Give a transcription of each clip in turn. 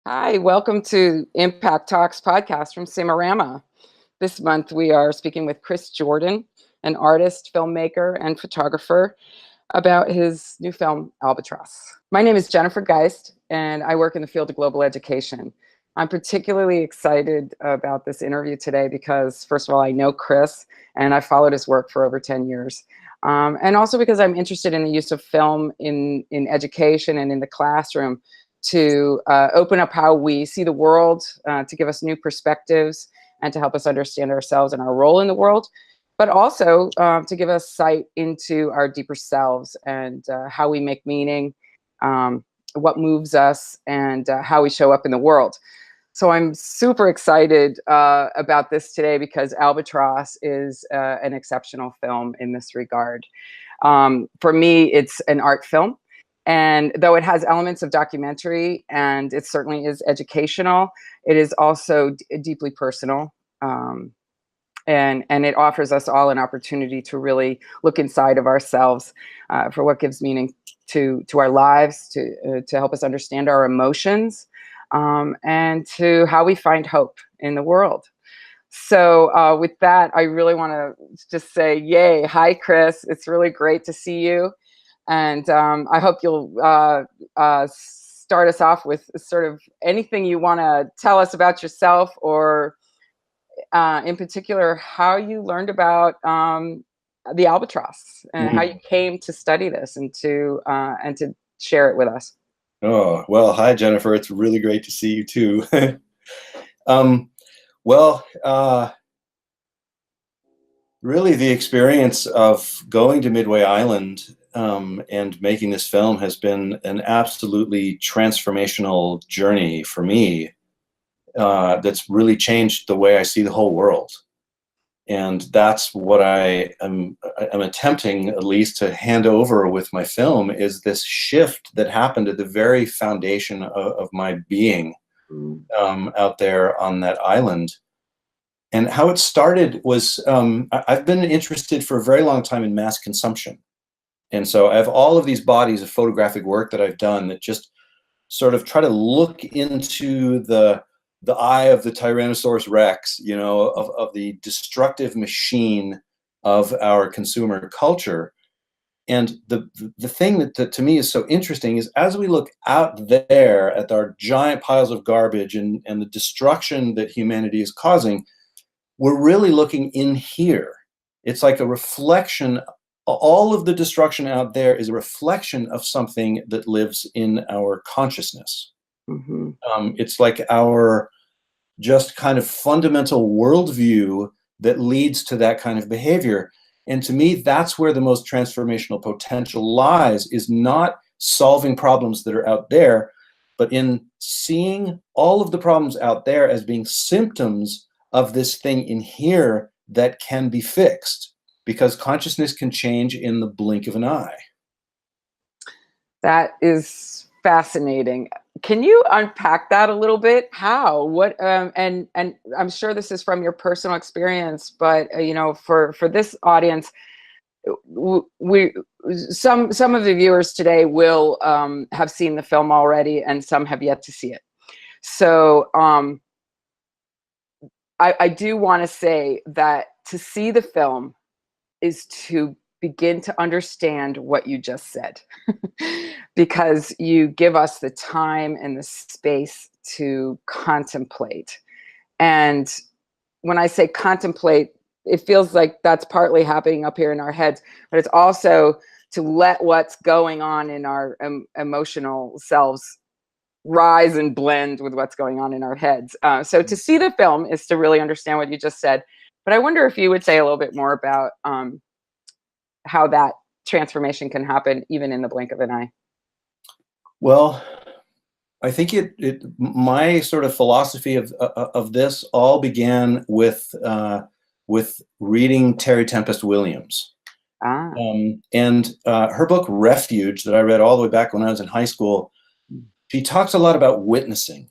Hi, welcome to Impact Talks podcast from Simarama. This month we are speaking with Chris Jordan, an artist, filmmaker, and photographer, about his new film, Albatross. My name is Jennifer Geist, and I work in the field of global education. I'm particularly excited about this interview today because, first of all, I know Chris, and I've followed his work for over 10 years. And also because I'm interested in the use of film in education and in the classroom to open up how we see the world, to give us new perspectives, and to help us understand ourselves and our role in the world, but also to give us sight into our deeper selves and how we make meaning, what moves us, and how we show up in the world. So I'm super excited about this today because Albatross is an exceptional film in this regard. For me, it's an art film. And though it has elements of documentary and it certainly is educational, it is also deeply personal. And it offers us all an opportunity to really look inside of ourselves for what gives meaning to our lives, to help us understand our emotions, and to how we find hope in the world. So with that, I really want to just say, yay. Hi, Chris. It's really great to see you. And I hope you'll start us off with sort of anything you want to tell us about yourself, or in particular, how you learned about the albatross and how you came to study this and to share it with us. Oh, well, hi, Jennifer. It's really great to see you too. Really the experience of going to Midway Island and making this film has been an absolutely transformational journey for me that's really changed the way I see the whole world. And that's what I am attempting, at least, to hand over with my film, is this shift that happened at the very foundation of my being out there on that island. And how it started was, I've been interested for a very long time in mass consumption. And so I have all of these bodies of photographic work that I've done that just sort of try to look into the eye of the Tyrannosaurus Rex, you know, of the destructive machine of our consumer culture. And the thing that to me is so interesting is, as we look out there at our giant piles of garbage and the destruction that humanity is causing, we're really looking in here. It's like a reflection. All of the destruction out there is a reflection of something that lives in our consciousness. It's like our just kind of fundamental worldview that leads to that kind of behavior. And to me, that's where the most transformational potential lies, is not solving problems that are out there, but in seeing all of the problems out there as being symptoms of this thing in here that can be fixed, because consciousness can change in the blink of an eye. That is fascinating. Can you unpack that a little bit? How? What? And I'm sure this is from your personal experience, but you know, for this audience, we some of the viewers today will have seen the film already, and some have yet to see it. So I do want to say that to see the film is to begin to understand what you just said, because you give us the time and the space to contemplate. And when I say contemplate, it feels like that's partly happening up here in our heads, but it's also to let what's going on in our emotional selves rise and blend with what's going on in our heads. So to see the film is to really understand what you just said. But I wonder if you would say a little bit more about how that transformation can happen even in the blink of an eye. Well, I think my sort of philosophy of this all began with reading Terry Tempest Williams. And her book Refuge, that I read all the way back when I was in high school, she talks a lot about witnessing.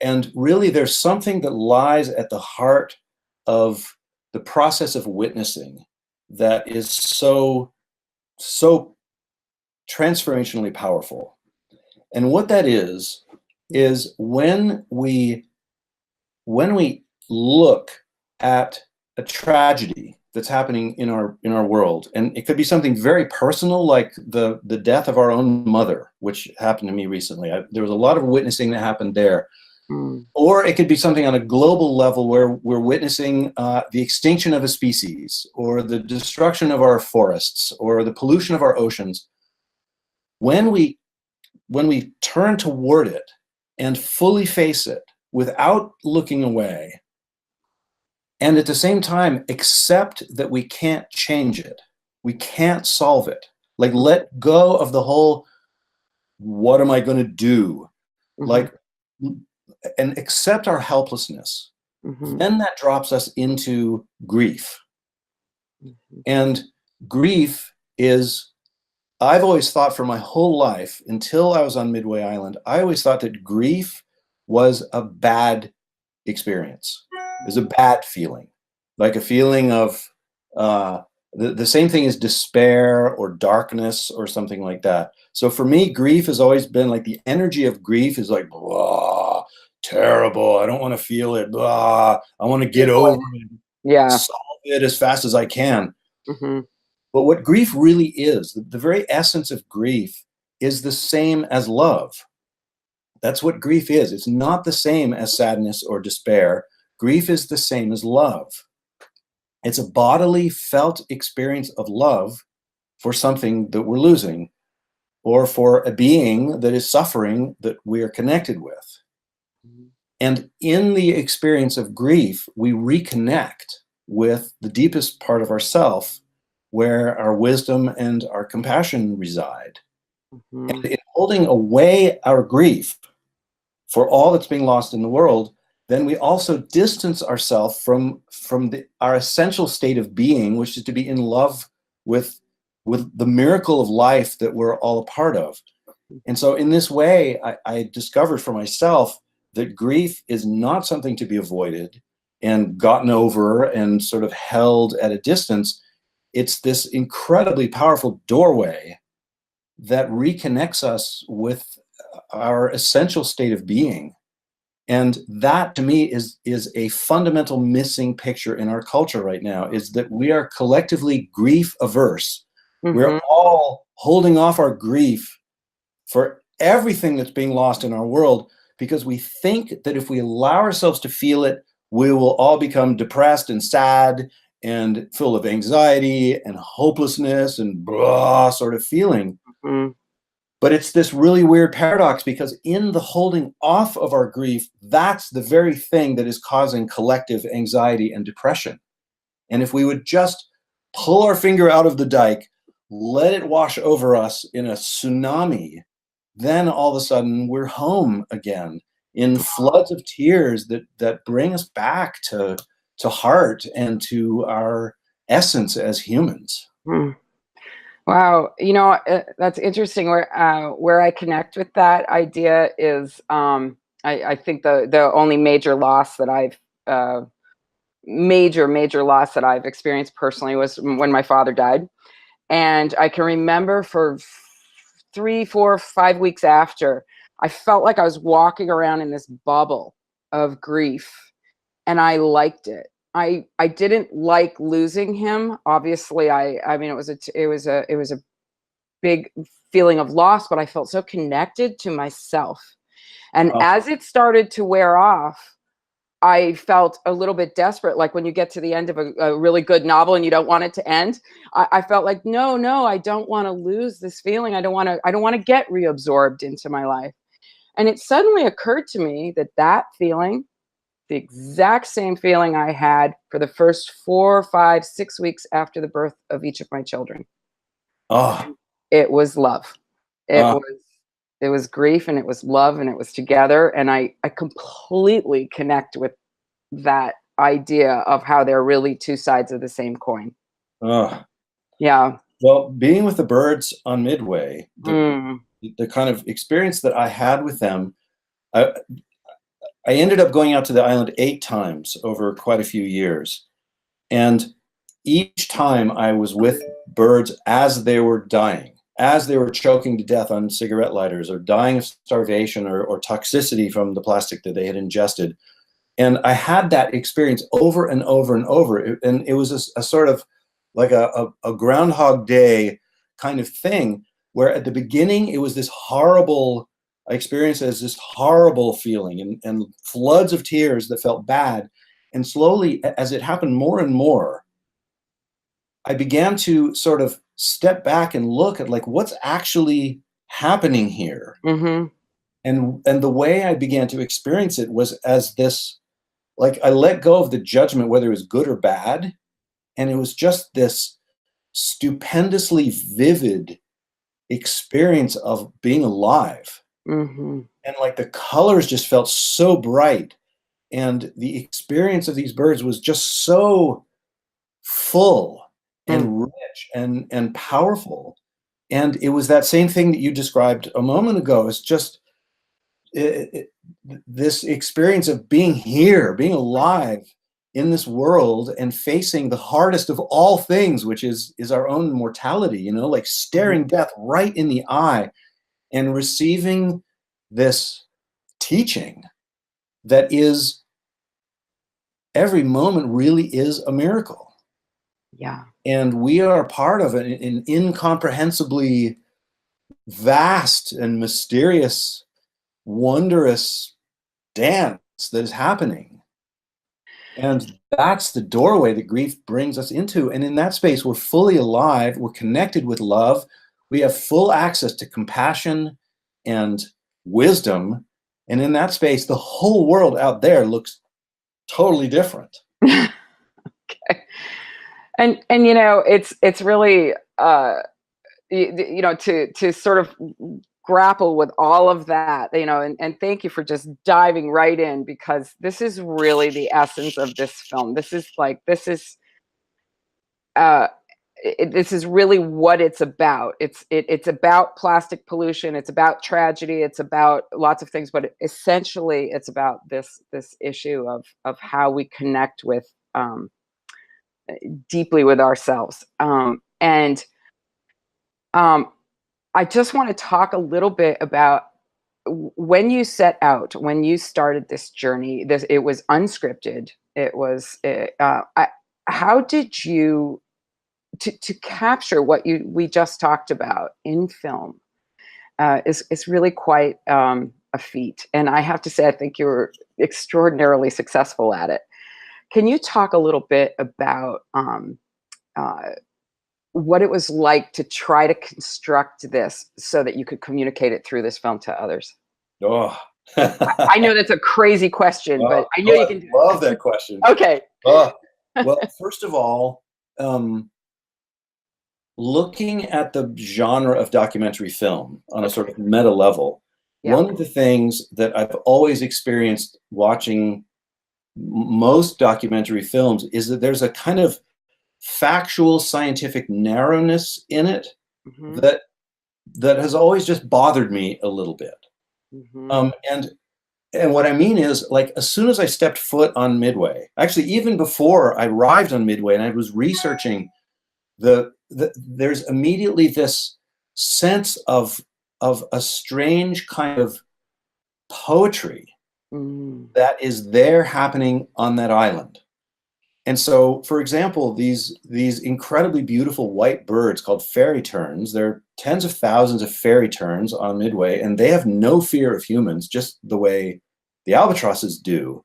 And really there's something that lies at the heart of the process of witnessing that is so transformationally powerful. And what that is is when we look at a tragedy that's happening in our world, and it could be something very personal, like the death of our own mother, which happened to me recently. There was a lot of witnessing that happened there. Or it could be something on a global level where we're witnessing the extinction of a species, or the destruction of our forests, or the pollution of our oceans. When we turn toward it and fully face it without looking away, and at the same time accept that we can't change it, we can't solve it, like let go of the whole "what am I going to do?" like, and accept our helplessness, then that drops us into grief. And grief is, I've always thought for my whole life, until I was on Midway Island, I always thought that grief was a bad experience. It was a bad feeling, like a feeling of the same thing as despair or darkness or something like that. So for me, grief has always been like, the energy of grief is like, blah, terrible. I don't want to feel it. Blah, I want to get over it, solve it as fast as I can. But what grief really is, the very essence of grief, is the same as love. That's what grief is. It's not the same as sadness or despair. Grief is the same as love. It's a bodily felt experience of love for something that we're losing, or for a being that is suffering that we are connected with. And in the experience of grief, we reconnect with the deepest part of ourself, where our wisdom and our compassion reside. And in holding away our grief for all that's being lost in the world, then we also distance ourselves from our essential state of being, which is to be in love with the miracle of life that we're all a part of. And so in this way, I discovered for myself that grief is not something to be avoided and gotten over and sort of held at a distance. It's this incredibly powerful doorway that reconnects us with our essential state of being. And that, to me, is a fundamental missing picture in our culture right now, is that we are collectively grief averse. We're all holding off our grief for everything that's being lost in our world, because we think that if we allow ourselves to feel it, we will all become depressed and sad and full of anxiety and hopelessness and blah sort of feeling. But it's this really weird paradox, because in the holding off of our grief, that's the very thing that is causing collective anxiety and depression. And if we would just pull our finger out of the dike, let it wash over us in a tsunami, then all of a sudden we're home again in floods of tears that bring us back to heart and to our essence as humans. Wow, that's interesting. Where I connect with that idea is, I think the only major loss that I've major loss that I've experienced personally was when my father died, and I can remember for 3, 4, 5 weeks after, I felt like I was walking around in this bubble of grief, and I liked it. I didn't like losing him. Obviously, I mean, it was a big feeling of loss, but I felt so connected to myself. And as it started to wear off, I felt a little bit desperate. Like when you get to the end of a really good novel and you don't want it to end, I felt like, no, I don't want to lose this feeling. I don't want to get reabsorbed into my life. And it suddenly occurred to me that feeling, the exact same feeling I had for the first 4, 5, 6 weeks after the birth of each of my children. It was love. It was grief, and it was love, and it was together. And I completely connect with that idea of how they're really two sides of the same coin. Yeah. Well, being with the birds on Midway, the kind of experience that I had with them, I ended up going out to the island 8 times over quite a few years. And each time I was with birds as they were dying. as they were choking to death on cigarette lighters or dying of starvation or toxicity from the plastic that they had ingested. And I had that experience over and over and over. And it was a sort of like a Groundhog Day kind of thing, where at the beginning it was this horrible, I experienced it as this horrible feeling and floods of tears that felt bad. And slowly, as it happened more and more, I began to sort of step back and look at like what's actually happening here. Mm-hmm. And the way I began to experience it was as this, like I let go of the judgment, whether it was good or bad. And it was just this stupendously vivid experience of being alive. Mm-hmm. And like the colors just felt so bright. And the experience of these birds was just so full and rich and powerful. And it was that same thing that you described a moment ago. It's just this experience of being here, being alive in this world and facing the hardest of all things, which is our own mortality, you know, like staring death right in the eye and receiving this teaching that is every moment really is a miracle. Yeah. And we are part of an incomprehensibly vast and mysterious, wondrous dance that is happening. And that's the doorway that grief brings us into. And in that space, we're fully alive, we're connected with love, we have full access to compassion and wisdom. And in that space, the whole world out there looks totally different. Okay. And you know, it's really you know, to sort of grapple with all of that, you know, and thank you for just diving right in, because this is really the essence of this film. This is like, this is really what it's about. It's about plastic pollution, it's about tragedy, it's about lots of things, but essentially it's about this issue of how we connect with deeply with ourselves. And I just want to talk a little bit about when you set out, when you started this journey. It was unscripted. It was how did you to capture what we just talked about in film is really quite a feat. And I have to say, I think you were extraordinarily successful at it. Can you talk a little bit about what it was like to try to construct this so that you could communicate it through this film to others? Oh. I know that's a crazy question, but I know you can do it. I love that question. Okay. Well, first of all, looking at the genre of documentary film on a sort of meta level, one of the things that I've always experienced watching most documentary films is that there's a kind of factual scientific narrowness in it that has always just bothered me a little bit. And what I mean is, like, as soon as I stepped foot on Midway, actually even before I arrived on Midway and I was researching there's immediately this sense of a strange kind of poetry that is there happening on that island. And so, for example, these incredibly beautiful white birds called fairy terns, there are tens of thousands of fairy terns on Midway, and they have no fear of humans, just the way the albatrosses do.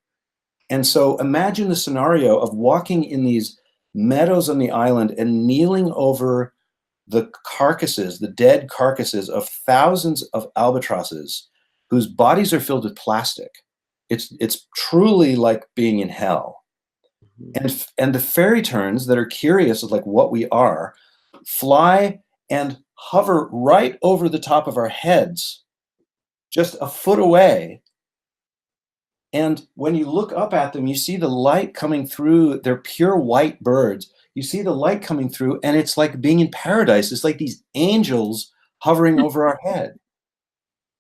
And so imagine the scenario of walking in these meadows on the island and kneeling over the carcasses, the dead carcasses of thousands of albatrosses whose bodies are filled with plastic. It's truly like being in hell. And the fairy terns that are curious of like what we are fly and hover right over the top of our heads, just a foot away. And when you look up at them, you see the light coming through. They're pure white birds. You see the light coming through, and it's like being in paradise. It's like these angels hovering over our head.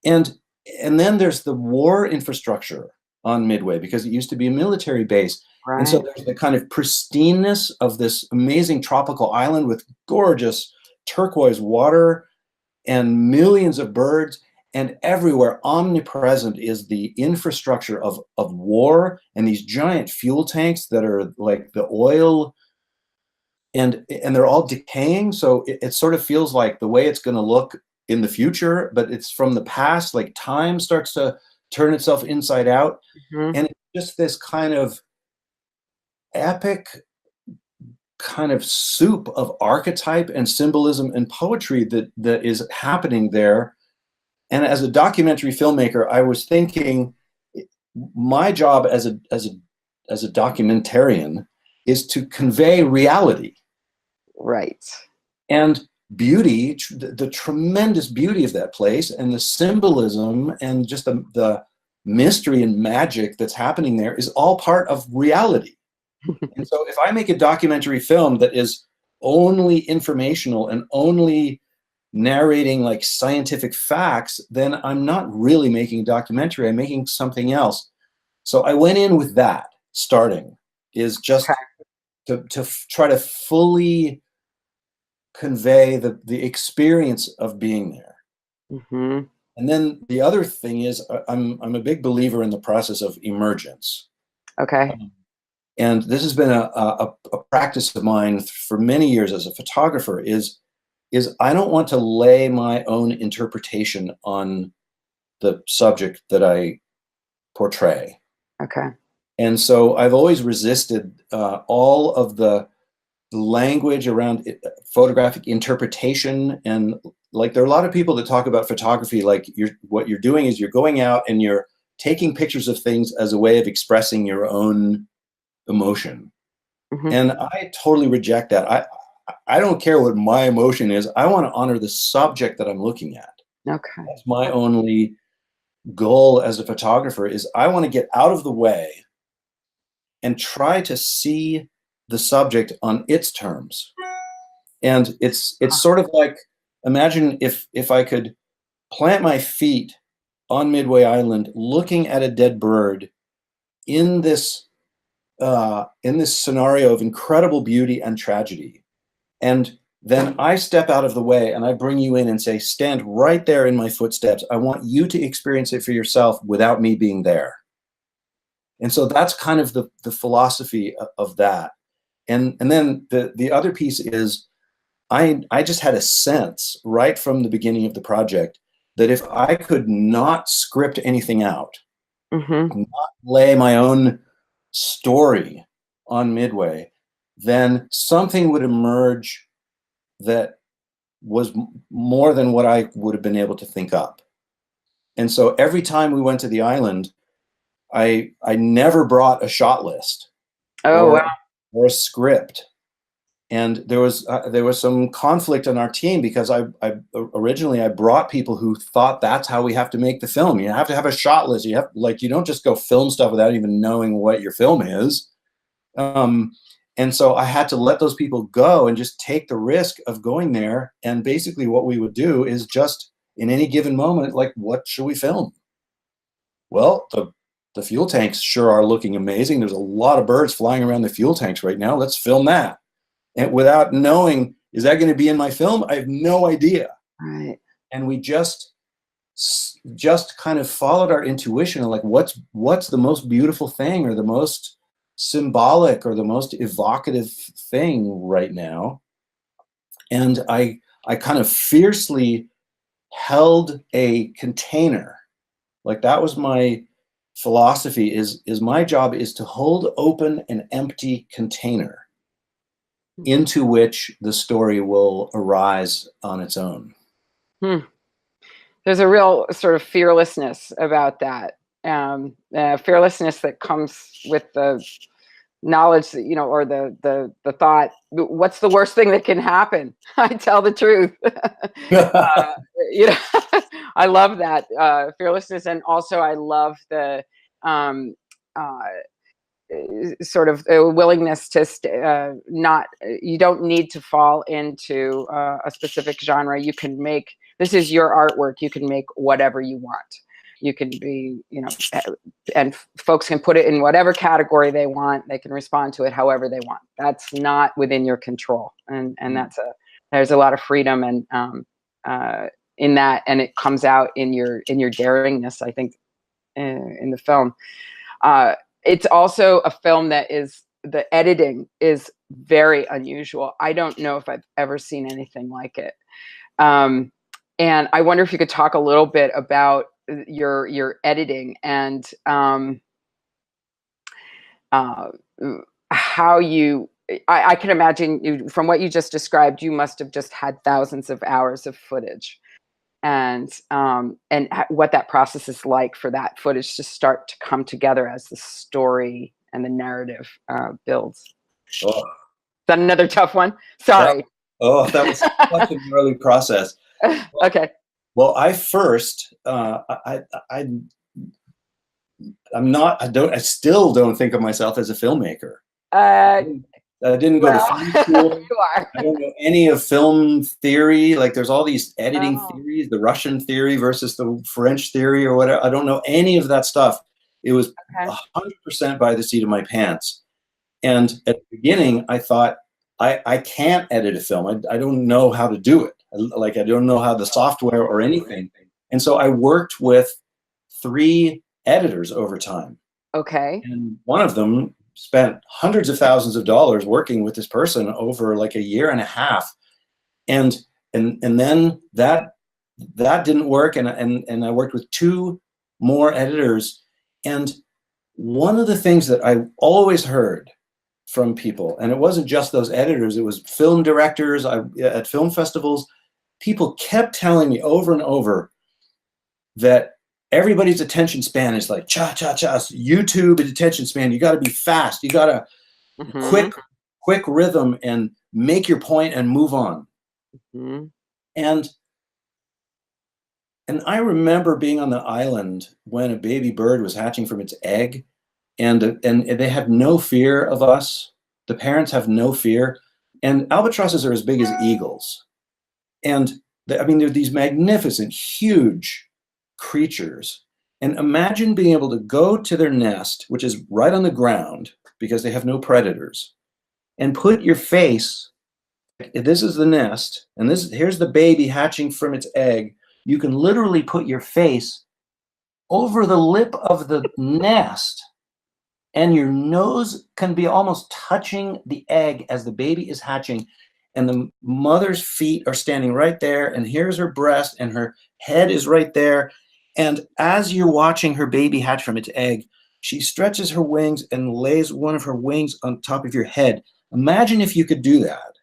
And then there's the war infrastructure on Midway, because it used to be a military base. Right. And so there's the kind of pristineness of this amazing tropical island with gorgeous turquoise water and millions of birds, and everywhere omnipresent is the infrastructure of war and these giant fuel tanks that are like the oil, and they're all decaying. So it sort of feels like the way it's going to look in the future, but it's from the past. Like time starts to turn itself inside out, and it's just this kind of epic kind of soup of archetype and symbolism and poetry that is happening there. And as a documentary filmmaker, I was thinking my job as a documentarian is to convey reality. Right. And beauty, the tremendous beauty of that place, and the symbolism, and just the mystery and magic that's happening there is all part of reality. And so if I make a documentary film that is only informational and only narrating like scientific facts, then I'm not really making a documentary. I'm making something else. So I went in with that starting, is just to try to fully convey the experience of being there. And then the other thing is I'm a big believer in the process of emergence. Okay. And this has been a practice of mine for many years as a photographer, is I don't want to lay my own interpretation on the subject that I portray. Okay. And so I've always resisted all of the language around photographic interpretation. And like, there are a lot of people that talk about photography like what you're doing is you're going out and you're taking pictures of things as a way of expressing your own emotion. And I totally reject that. I don't care what my emotion is. I want to honor the subject that I'm looking at. Okay. That's my only goal as a photographer, is I want to get out of the way and try to see the subject on its terms. And it's sort of like, imagine if I could plant my feet on Midway Island looking at a dead bird in this scenario of incredible beauty and tragedy. And then I step out of the way and I bring you in and say, stand right there in my footsteps. I want you to experience it for yourself without me being there. And so that's kind of the philosophy of that. And then the other piece is I just had a sense right from the beginning of the project that if I could not script anything out, not lay my own story on Midway, then something would emerge that was more than what I would have been able to think up. And so every time we went to the island, I never brought a shot list or a script. And there was some conflict on our team because I originally brought people who thought that's how we have to make the film. You have to have a shot list. You don't just go film stuff without even knowing what your film is. And so I had to let those people go and just take the risk of going there. And basically what we would do is just in any given moment, like, what should we film? Well, the fuel tanks sure are looking amazing. There's a lot of birds flying around the fuel tanks right now. Let's film that. And without knowing, is that going to be in my film? I have no idea. Right. And we just kind of followed our intuition of like, what's the most beautiful thing, or the most symbolic, or the most evocative thing right now. And I kind of fiercely held a container. Like, that was my philosophy, is my job is to hold open an empty container into which the story will arise on its own. There's a real sort of fearlessness about that. Fearlessness that comes with the knowledge that, or the thought, what's the worst thing that can happen? I tell the truth. I love that fearlessness. And also I love the sort of a willingness to you don't need to fall into a specific genre. You can make, this is your artwork. You can make whatever you want. You can be, and folks can put it in whatever category they want. They can respond to it however they want. That's not within your control. And there's a lot of freedom and in that, and it comes out in your daringness, I think, in the film. It's also a film that is, the editing is very unusual. I don't know if I've ever seen anything like it. And I wonder if you could talk a little bit about your editing and how you. I can imagine you, from what you just described, you must have just had thousands of hours of footage, and what that process is like for that footage to start to come together as the story and the narrative builds. Oh, Is that another tough one? Sorry. That was such an early process. Okay. Well, I first, I still don't think of myself as a filmmaker. I didn't go to film school. You are. I don't know any of film theory. Like, there's all these editing theories, the Russian theory versus the French theory or whatever. I don't know any of that stuff. It was 100% by the seat of my pants. And at the beginning, I thought, I can't edit a film. I don't know how to do it. Like, I don't know how the software or anything. And so I worked with 3 editors over time. Okay. And one of them spent hundreds of thousands of dollars working with this person over like a year and a half. And then that didn't work. And I worked with 2 more editors. And one of the things that I always heard from people, and it wasn't just those editors, it was film directors at film festivals, people kept telling me over and over that everybody's attention span is like cha-cha-cha. YouTube attention span, you got to be fast. You got to quick rhythm and make your point and move on. And I remember being on the island when a baby bird was hatching from its egg, and they have no fear of us. The parents have no fear. And albatrosses are as big as eagles. And they're these magnificent, huge creatures. And imagine being able to go to their nest, which is right on the ground because they have no predators, and put your face, this is the nest, and here's the baby hatching from its egg. You can literally put your face over the lip of the nest, and your nose can be almost touching the egg as the baby is hatching. And the mother's feet are standing right there, and here's her breast, and her head is right there. And as you're watching her baby hatch from its egg, she stretches her wings and lays one of her wings on top of your head. Imagine if you could do that.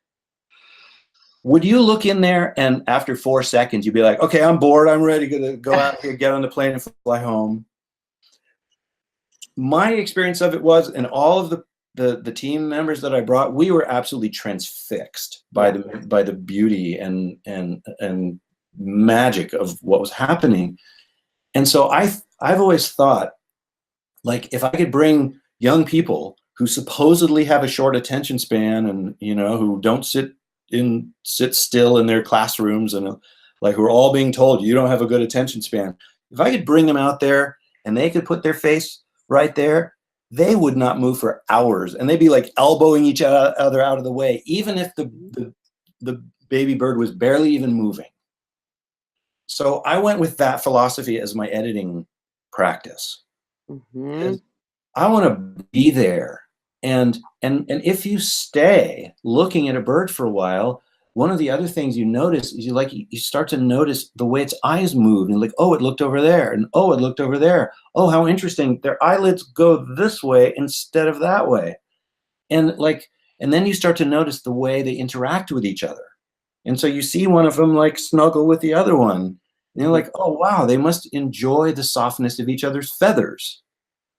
Would you look in there and after 4 seconds, you'd be like, okay, I'm bored. I'm ready to go out here, get on the plane and fly home. My experience of it was, and all of the team members that I brought, we were absolutely transfixed by the beauty and magic of what was happening. And so I've always thought, like, if I could bring young people who supposedly have a short attention span and, who don't sit still in their classrooms and like, who are all being told you don't have a good attention span. If I could bring them out there and they could put their face right there, they would not move for hours, and they'd be like elbowing each other out of the way, even if the baby bird was barely even moving. So I went with that philosophy as my editing practice. I want to be there. And if you stay looking at a bird for a while, one of the other things you notice is you start to notice the way its eyes move. And like, oh, it looked over there. And oh, it looked over there. Oh, how interesting. Their eyelids go this way instead of that way. And then you start to notice the way they interact with each other. And so you see one of them like snuggle with the other one. And you're like, oh, wow, they must enjoy the softness of each other's feathers.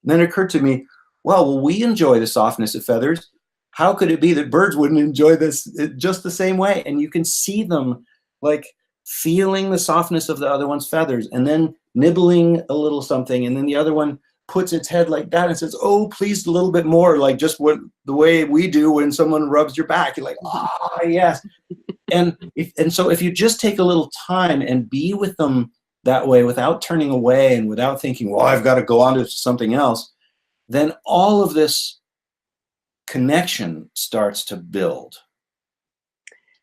And then it occurred to me, well, we enjoy the softness of feathers. How could it be that birds wouldn't enjoy this just the same way? And you can see them like feeling the softness of the other one's feathers and then nibbling a little something. And then the other one puts its head like that and says, oh, please, a little bit more, like just the way we do when someone rubs your back. You're like, oh, yes. And so if you just take a little time and be with them that way without turning away and without thinking, well, I've got to go on to something else, then all of this connection starts to build.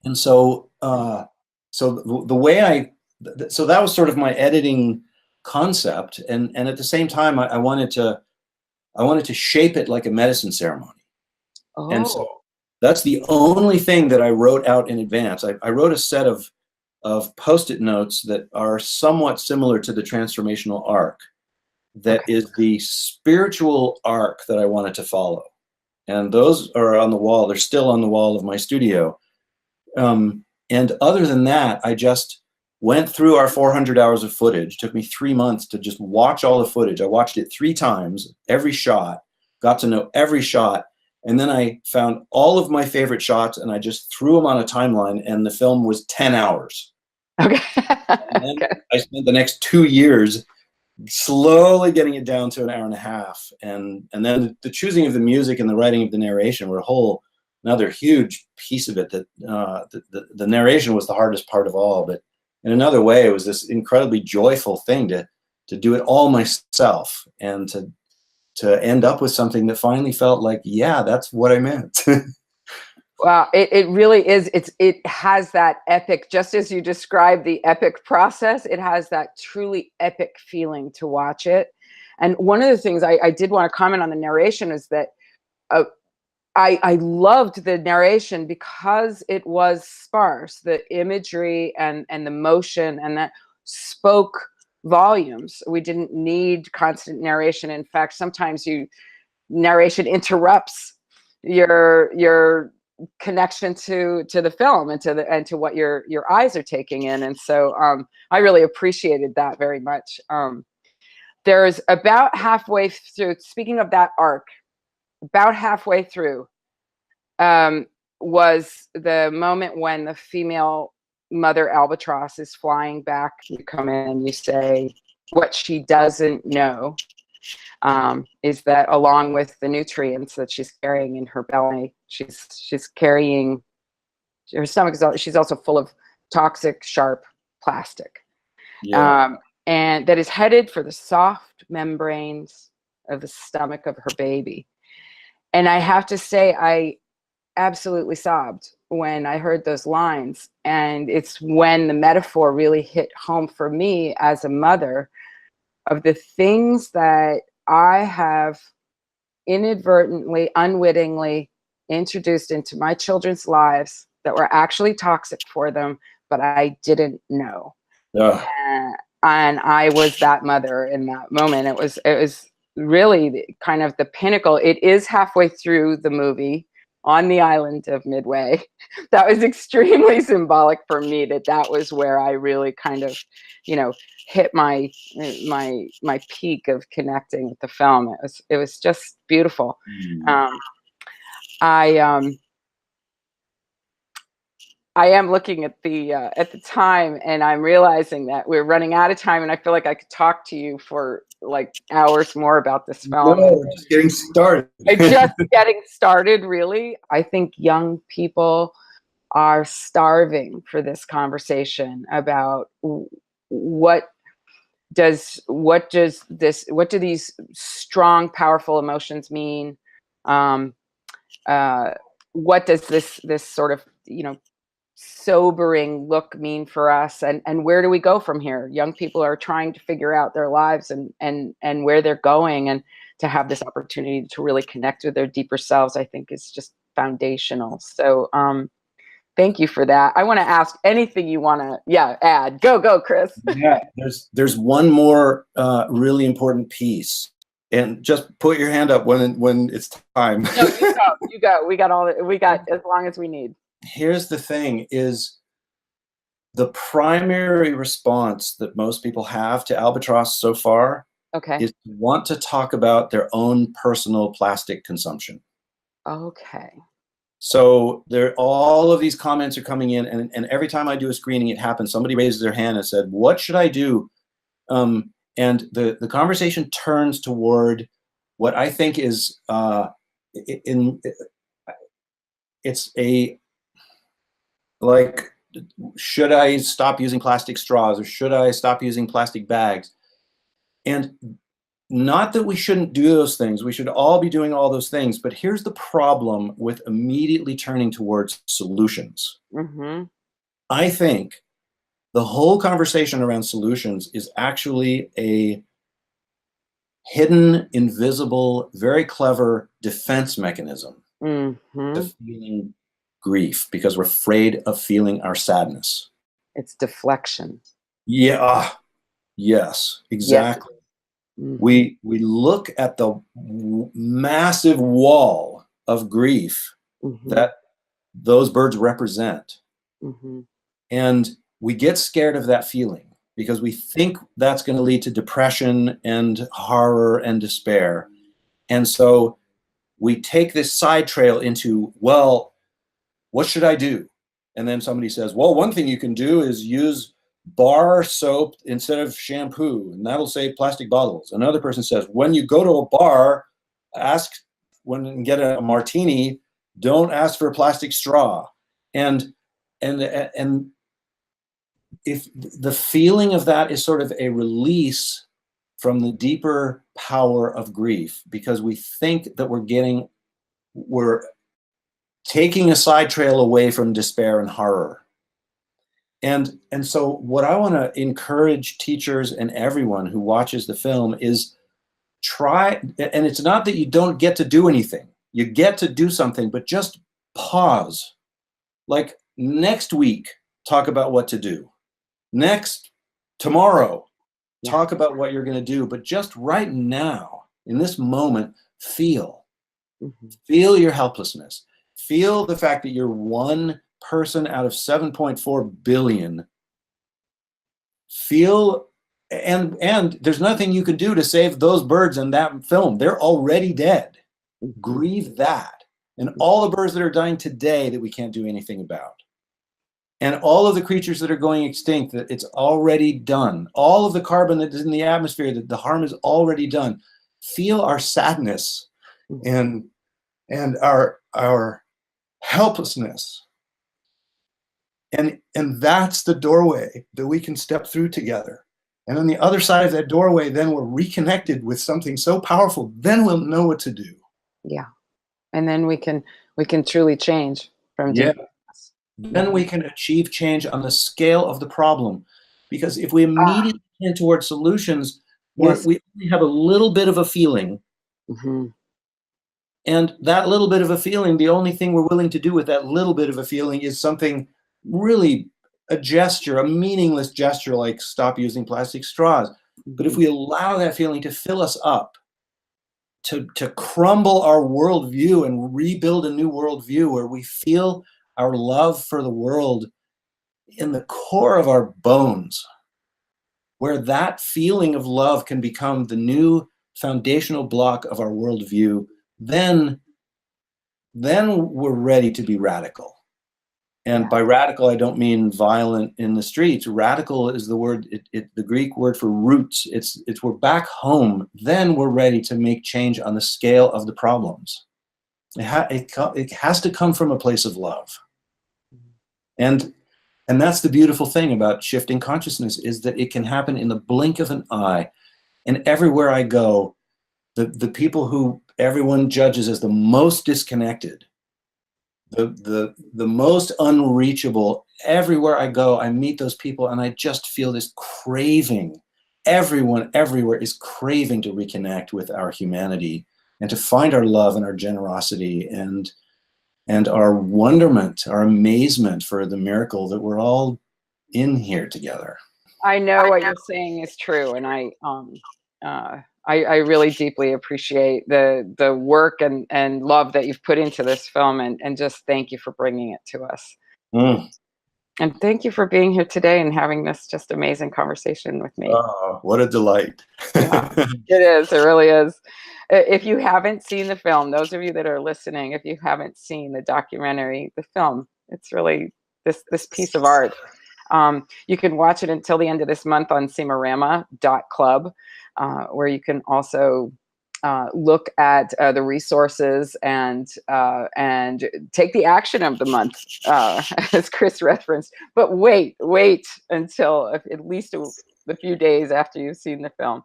And so the way so that was sort of my editing concept, and at the same time, I wanted to shape it like a medicine ceremony. And so Oh, that's the only thing that I wrote out in advance. I wrote a set of Post-it notes that are somewhat similar to the transformational arc. That okay. is the spiritual arc that I wanted to follow. And those are on the wall. They're still on the wall of my studio. And other than that, I just went through our 400 hours of footage. It took me 3 months to just watch all the footage. I watched it 3 times, every shot, got to know every shot. And then I found all of my favorite shots and I just threw them on a timeline, and the film was 10 hours. Okay. And then Okay. I spent the next 2 years slowly getting it down to an hour and a half. And then the choosing of the music and the writing of the narration were another huge piece of it. That the narration was the hardest part of all, but in another way, it was this incredibly joyful thing to do it all myself, and to end up with something that finally felt like, yeah, that's what I meant. Wow, it really is. It has that epic, just as you described the epic process, it has that truly epic feeling to watch it. And one of the things I did want to comment on the narration is that uh, I loved the narration because it was sparse. The imagery and the motion and that spoke volumes. We didn't need constant narration. In fact, sometimes narration interrupts your connection to the film and to what your eyes are taking in. And so I really appreciated that very much. There's about halfway through, speaking of that arc, about halfway through was the moment when the female mother albatross is flying back. You come in and you say what she doesn't know is that along with the nutrients that she's carrying in her belly, she's carrying, her stomach is, she's also full of toxic, sharp plastic, Yeah. and that is headed for the soft membranes of the stomach of her baby. And I have to say, I absolutely sobbed when I heard those lines. And it's when the metaphor really hit home for me as a mother of the things that I have inadvertently, unwittingly introduced into my children's lives that were actually toxic for them, but I didn't know. Yeah. And I was that mother in that moment. It was really kind of the pinnacle. It is halfway through the movie on the island of Midway. That was extremely symbolic for me, that was where I really kind of, hit my peak of connecting with the film. It was just beautiful. Um, I I am looking at the time, and I'm realizing that we're running out of time, and I feel like I could talk to you for like hours more about this film. No, we're just getting started. It's just getting started, really. I think young people are starving for this conversation about what do these strong, powerful emotions mean? Um, what does this sort of sobering look mean for us, and where do we go from here? Young people are trying to figure out their lives and where they're going, and to have this opportunity to really connect with their deeper selves, I think, is just foundational. So thank you for that. I want to ask anything you want to add. Go Chris. Yeah, there's one more really important piece, and just put your hand up when it's time. No, you go. We got as long as we need. Here's the thing: is the primary response that most people have to Albatross so far Okay. is to want to talk about their own personal plastic consumption. Okay. So all of these comments are coming in, and every time I do a screening, it happens. Somebody raises their hand and said, "What should I do?" And the conversation turns toward what I think is it's a, like, should I stop using plastic straws, or should I stop using plastic bags? And not that we shouldn't do those things. We should all be doing all those things. But here's the problem with immediately turning towards solutions. Mm-hmm. I think The whole conversation around solutions is actually a hidden, invisible, very clever defense mechanism to feeling grief, because we're afraid of feeling our sadness. It's deflection. Yeah. Yes, exactly. Yes. We look at the massive wall of grief that those birds represent, and we get scared of that feeling because we think that's going to lead to depression and horror and despair. And so we take this side trail into, well, what should I do? And then somebody says, well, one thing you can do is use bar soap instead of shampoo, and that'll save plastic bottles. Another person says, when you go to a bar, when you get a martini, don't ask for a plastic straw. And if the feeling of that is sort of a release from the deeper power of grief, because we think that we're taking a side trail away from despair and horror. And so what I want to encourage teachers and everyone who watches the film is try, and it's not that you don't get to do anything. You get to do something, but just pause. Like next week, talk about what to do. Tomorrow, talk about what you're going to do. But just right now, in this moment, feel your helplessness. Feel the fact that you're one person out of 7.4 billion. Feel, and there's nothing you can do to save those birds in that film. They're already dead. Grieve that. And all the birds that are dying today that we can't do anything about. And all of the creatures that are going extinct, that it's already done. All of the carbon that is in the atmosphere, that the harm is already done. Feel our sadness and our helplessness. And that's the doorway that we can step through together. And on the other side of that doorway, then we're reconnected with something so powerful. Then we'll know what to do. Yeah. And then we can truly change from deep. Then we can achieve change on the scale of the problem. Because if we immediately tend towards solutions, we only have a little bit of a feeling. And that little bit of a feeling, the only thing we're willing to do with that little bit of a feeling is something really, a gesture, a meaningless gesture, like stop using plastic straws. But if we allow that feeling to fill us up, to crumble our worldview and rebuild a new worldview where we feel our love for the world in the core of our bones, where that feeling of love can become the new foundational block of our worldview, then we're ready to be radical. And by radical, I don't mean violent in the streets. Radical is the word, the Greek word for roots. It's we're back home. Then we're ready to make change on the scale of the problems. It has to come from a place of love. And that's the beautiful thing about shifting consciousness, is that it can happen in the blink of an eye. And everywhere I go, the people who everyone judges as the most disconnected, the most unreachable, everywhere I go, I meet those people and I just feel this craving. Everyone everywhere is craving to reconnect with our humanity and to find our love and our generosity and our wonderment, our amazement for the miracle that we're all in here together. I know what you're saying is true, and I really deeply appreciate the work and love that you've put into this film, and just thank you for bringing it to us. And thank you for being here today and having this just amazing conversation with me. Oh, what a delight. It is. It really is. If you haven't seen the film, those of you that are listening, if you haven't seen the documentary, the film, it's really this piece of art. You can watch it until the end of this month on simarama.club, where you can also look at the resources and take the action of the month, as Chris referenced. But wait until at least a few days after you've seen the film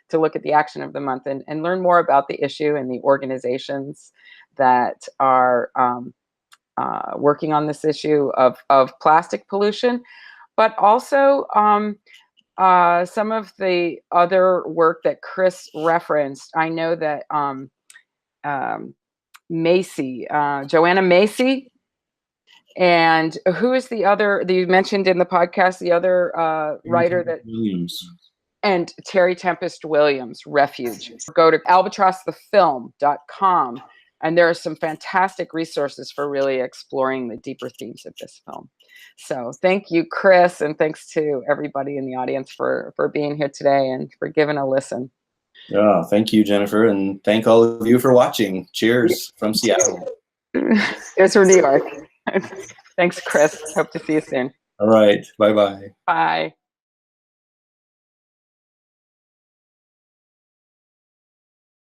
to look at the action of the month and learn more about the issue and the organizations that are working on this issue of plastic pollution. but also some of the other work that Chris referenced. I know that Macy, Joanna Macy, and who is the other that you mentioned in the podcast, the other writer that Williams. And Terry Tempest Williams, Refuge. Go to albatrossthefilm.com, and there are some fantastic resources for really exploring the deeper themes of this film. So thank you, Chris, and thanks to everybody in the audience for being here today and for giving a listen. Yeah, thank you, Jennifer, and thank all of you for watching. Cheers from Seattle. Cheers from New York. Thanks, Chris. Hope to see you soon. All right. Bye-bye. Bye.